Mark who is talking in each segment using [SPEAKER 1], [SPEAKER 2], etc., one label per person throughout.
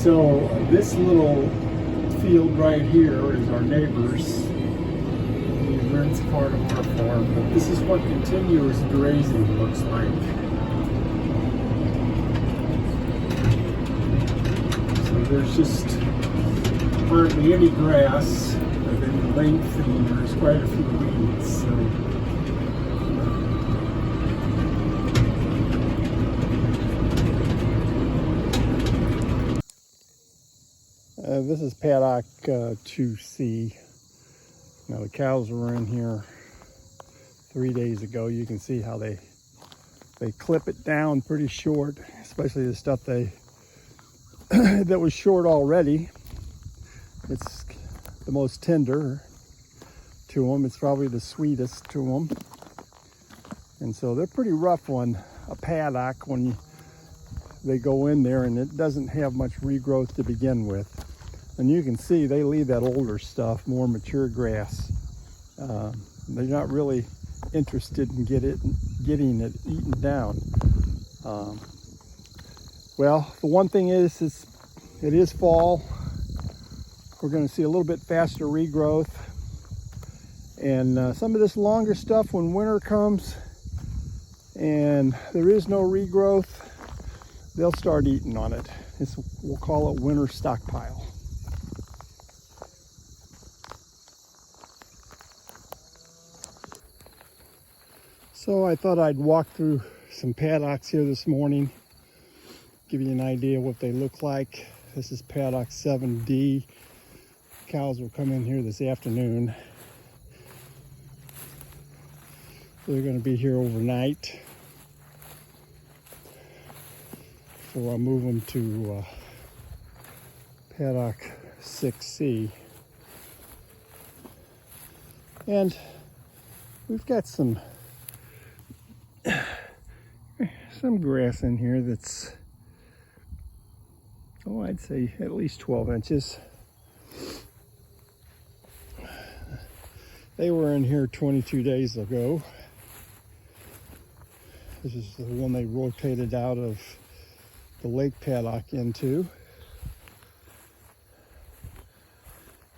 [SPEAKER 1] So this little field right here is our neighbor's. It's part of our farm, but this is what continuous grazing looks like. So there's just hardly any grass of any length, and there's quite a few weeds. So this is paddock 2C. Now the cows were in here 3 days ago. You can see how they clip it down pretty short, especially the stuff that was short already. It's the most tender to them. It's probably the sweetest to them. And so they're pretty rough on a paddock when they go in there, and it doesn't have much regrowth to begin with. And you can see they leave that older stuff, more mature grass. They're not really interested in getting it eaten down. Well, the one thing is it is fall. We're going to see a little bit faster regrowth. And some of this longer stuff, when winter comes and there is no regrowth, they'll start eating on it. We'll call it winter stockpile. So I thought I'd walk through some paddocks here this morning, give you an idea what they look like. This is paddock 7D. Cows will come in here this afternoon. They're going to be here overnight before I move them to paddock 6C. And we've got some grass in here that's, I'd say at least 12 inches. They were in here 22 days ago. This is the one they rotated out of the lake paddock into.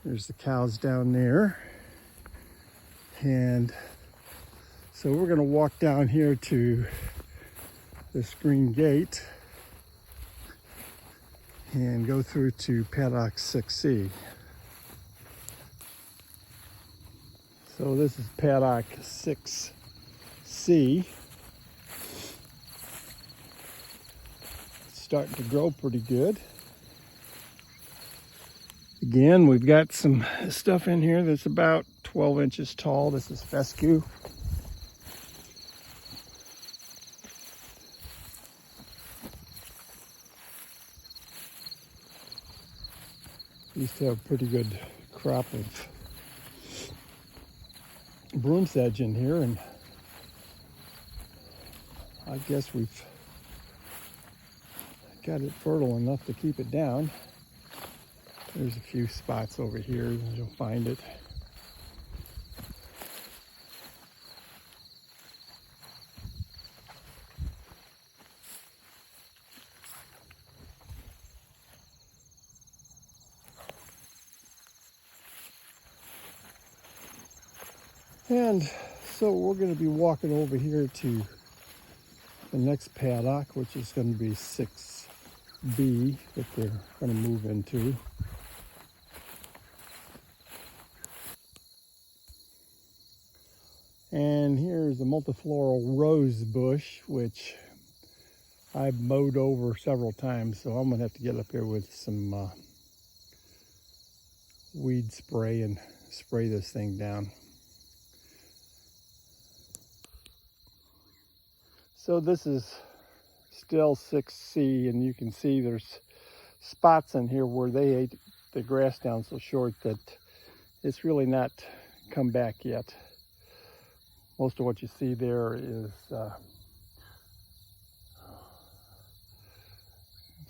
[SPEAKER 1] There's the cows down there. And so we're going to walk down here to this green gate and go through to paddock 6C. So this is paddock 6C. It's starting to grow pretty good. Again, we've got some stuff in here that's about 12 inches tall. This is fescue. Used to have a pretty good crop of broom sedge in here, and I guess we've got it fertile enough to keep it down. There's a few spots over here, you'll find it. And so we're going to be walking over here to the next paddock, which is going to be 6B that they're going to move into. And here's a multifloral rose bush, which I've mowed over several times, so I'm going to have to get up here with some weed spray and spray this thing down. So this is still 6C, and you can see there's spots in here where they ate the grass down so short that it's really not come back yet. Most of what you see there is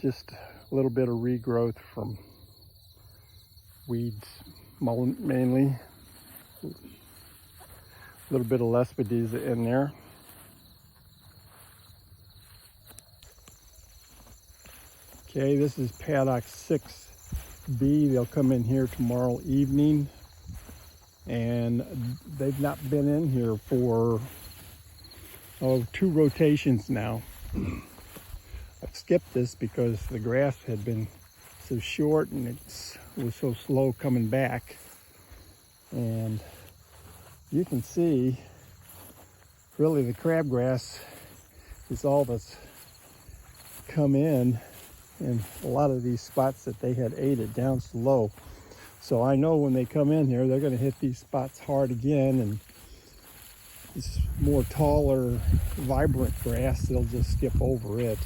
[SPEAKER 1] just a little bit of regrowth from weeds, mainly. A little bit of lespedeza in there. Okay, this is paddock 6B. They'll come in here tomorrow evening, and they've not been in here for 2 rotations now. I've skipped this because the grass had been so short and it was so slow coming back. And you can see really the crabgrass is all that's come in a lot of these spots that they had ate it down so low. So I know when they come in here, they're going to hit these spots hard again, and it's more taller, vibrant grass, they'll just skip over it.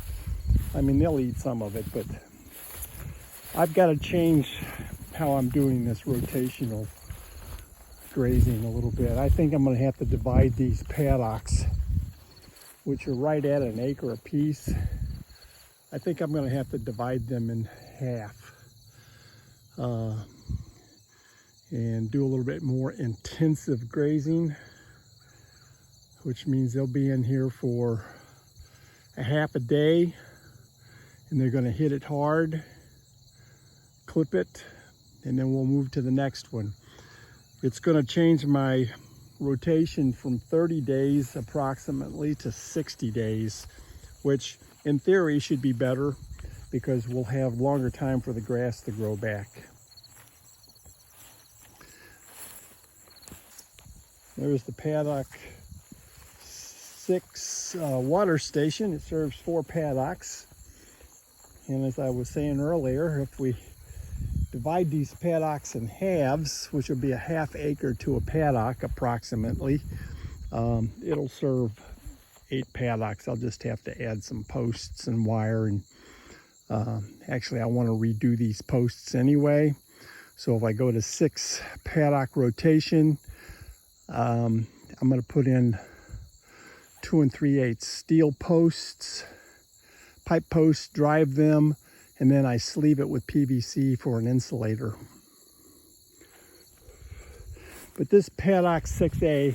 [SPEAKER 1] I mean, they'll eat some of it, but I've got to change how I'm doing this rotational grazing a little bit. I think I'm going to have to divide these paddocks, which are right at an acre apiece. I think I'm going to have to divide them in half and do a little bit more intensive grazing, which means they'll be in here for a half a day, and they're going to hit it hard, clip it, and then we'll move to the next one. It's going to change my rotation from 30 days approximately to 60 days, which in theory should be better because we'll have longer time for the grass to grow back. There's the paddock 6 water station. It serves 4 paddocks. And as I was saying earlier, if we divide these paddocks in halves, which will be a half acre to a paddock approximately, it'll serve 8 paddocks. I'll just have to add some posts and wire, and actually I want to redo these posts anyway. So if I go to 6 paddock rotation, I'm going to put in 2 3/8 steel posts, pipe posts, drive them, and then I sleeve it with PVC for an insulator. But this paddock 6A,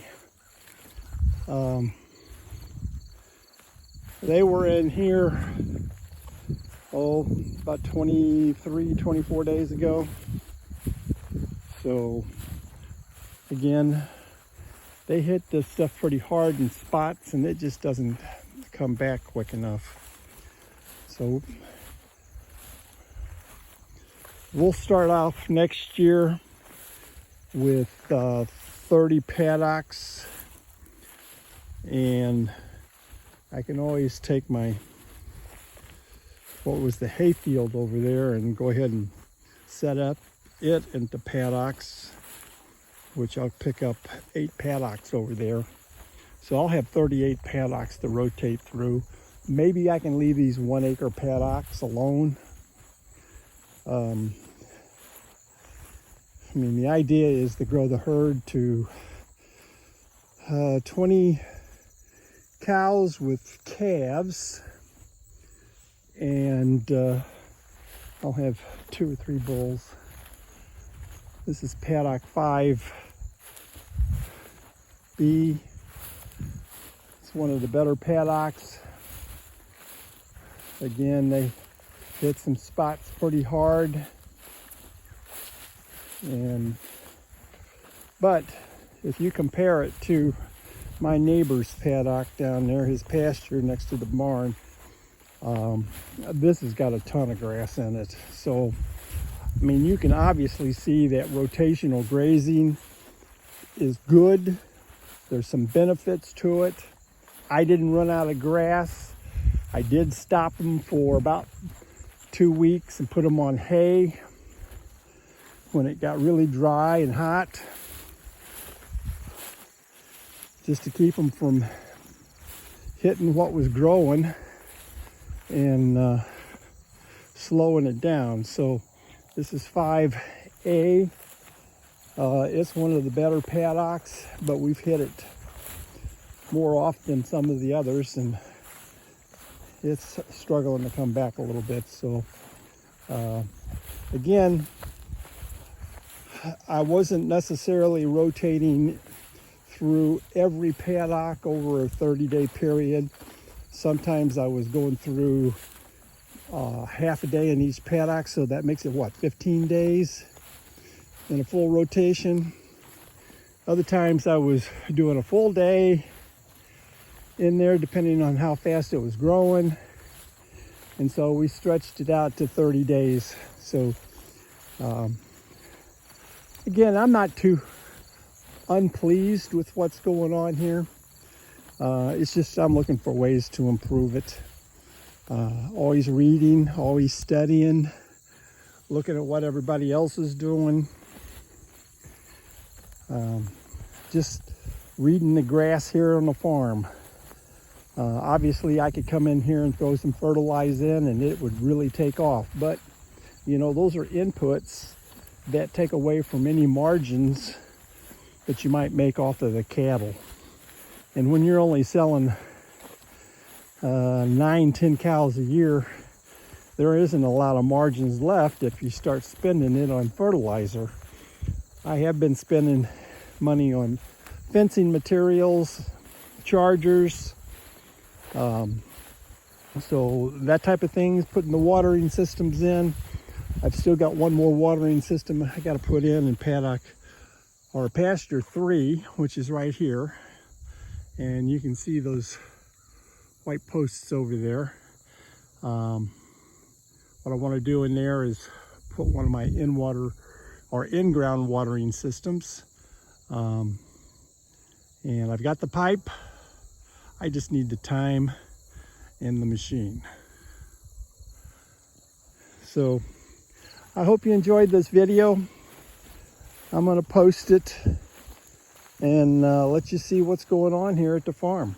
[SPEAKER 1] they were in here, about 23, 24 days ago. So again, they hit this stuff pretty hard in spots, and it just doesn't come back quick enough. So we'll start off next year with 30 paddocks, and I can always take my, what was the hay field over there, and go ahead and set up it into paddocks, which I'll pick up 8 paddocks over there. So I'll have 38 paddocks to rotate through. Maybe I can leave these 1 acre paddocks alone. I mean, the idea is to grow the herd to 20 cows with calves, and I'll have 2 or 3 bulls. This is paddock 5B. It's one of the better paddocks. Again, they hit some spots pretty hard. But if you compare it to my neighbor's paddock down there, his pasture next to the barn, this has got a ton of grass in it. So, I mean, you can obviously see that rotational grazing is good. There's some benefits to it. I didn't run out of grass. I did stop them for about 2 weeks and put them on hay when it got really dry and hot, just to keep them from hitting what was growing and slowing it down. So this is 5A. It's one of the better paddocks, but we've hit it more often than some of the others, and it's struggling to come back a little bit. So again, I wasn't necessarily rotating through every paddock over a 30-day period. Sometimes I was going through half a day in each paddock, so that makes it what, 15 days in a full rotation. Other times I was doing a full day in there depending on how fast it was growing, and so we stretched it out to 30 days. So again, I'm not too unpleased with what's going on here. It's just I'm looking for ways to improve it. Always reading, always studying, looking at what everybody else is doing. Just reading the grass here on the farm. Obviously I could come in here and throw some fertilizer in and it would really take off, but you know, those are inputs that take away from any margins that you might make off of the cattle. And when you're only selling 9-10 cows a year, there isn't a lot of margins left if you start spending it on fertilizer. I have been spending money on fencing materials, chargers, so that type of thing, putting the watering systems in. I've still got one more watering system I got to put in paddock or pasture 3, which is right here. And you can see those white posts over there. What I want to do in there is put one of my in-ground watering systems. And I've got the pipe. I just need the time and the machine. So I hope you enjoyed this video. I'm going to post it and let you see what's going on here at the farm.